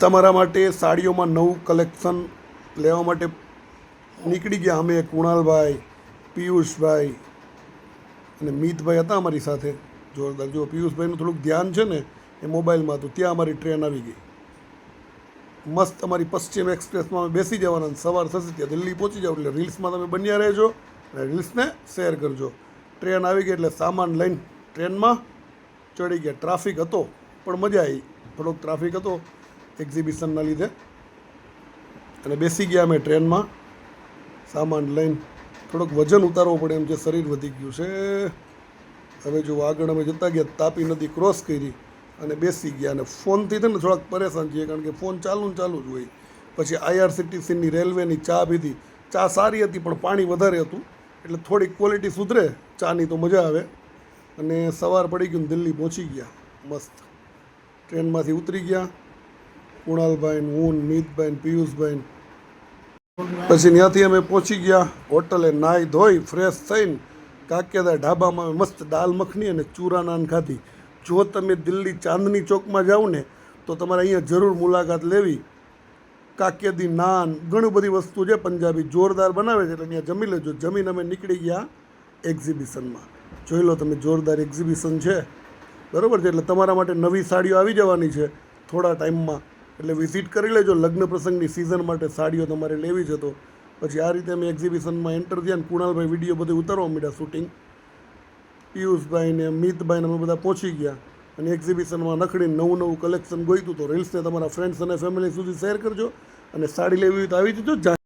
તમારા માટે સાડીઓમાં નવું કલેક્શન લેવા માટે નીકળી ગયા અમે કુણાલભાઈ, પિયુષભાઈ અને મિતભાઈ હતા અમારી સાથે જોરદાર. જો પિયુષભાઈનું થોડુંક ધ્યાન છે ને એ મોબાઈલમાં હતું. ત્યાં અમારી ટ્રેન આવી ગઈ. મસ્ત અમારી પશ્ચિમ એક્સપ્રેસમાં અમે બેસી જવાના, સવાર થશે ત્યાં દિલ્હી પહોંચી જાવ. એટલે રીલ્સમાં તમે બન્યા રહેજો અને રીલ્સને શેર કરજો. ટ્રેન આવી ગઈ એટલે સામાન લઈને ટ્રેનમાં ચડી ગયા. ટ્રાફિક હતો પણ મજા આવી. થોડોક ટ્રાફિક હતો એક્ઝિબિશનના લીધે અને બેસી ગયા અમે ટ્રેનમાં. સામાન લઈને થોડોક વજન ઉતારવો પડે એમ છે, શરીર વધી ગયું છે. હવે જો આગળ અમે જતા ગયા, તાપી નદી ક્રોસ કરી અને બેસી ગયા. અને ફોનથી છે ને થોડાક પરેશાન છીએ, કારણ કે ફોન ચાલુ ને ચાલુ જ હોય. પછી IRCTCની રેલવેની ચા પીધી. ચા સારી હતી પણ પાણી વધારે હતું, એટલે થોડીક ક્વોલિટી સુધરે ચાની તો મજા આવે. અને સવાર પડી ગયું, દિલ્હી પહોંચી ગયા મસ્ત. ટ્રેનમાંથી ઉતરી ગયા કુણાલભાઈ, હું, મિતભાઈ, પિયુષભાઈ. પછી ત્યાંથી અમે પહોંચી ગયા હોટલે. નાહી ધોઈ ફ્રેશ થઈને કાકિયાદા ઢાબામાં અમે મસ્ત દાલ મખની અને ચૂરા નાન ખાધી. જો તમે દિલ્હી ચાંદની ચોકમાં જાઓ ને તો તમારે અહીંયા જરૂર મુલાકાત લેવી. કાકિયાદી નાન, ઘણી બધી વસ્તુ છે પંજાબી, જોરદાર બનાવે છે, એટલે અહીંયા જમી લેજો. જમીને અમે નીકળી ગયા એક્ઝિબિશનમાં. જોઈ લો તમે, જોરદાર એક્ઝિબિશન છે, બરાબર છે. એટલે તમારા માટે નવી સાડીઓ આવી જવાની છે થોડા ટાઈમમાં, એટલે વિઝિટ કરી લેજો. લગ્ન પ્રસંગની સિઝન માટે સાડીઓ તમારે લેવી છે તો. પછી આ રીતે અમે એક્ઝિબિશનમાં એન્ટર થયા ને કુણાલભાઈ વિડીયો બધું ઉતારવા માંડ્યા, શૂટિંગ. પિયુષભાઈ ને મિતભાઈને અમે બધા પહોંચી ગયા અને એક્ઝિબિશનમાં નખડીને નવું કલેક્શન ગોઈતું. તો રીલ્સને તમારા ફ્રેન્ડ્સ અને ફેમિલી સુધી શેર કરજો અને સાડી લેવી હોય તો આવી જજો.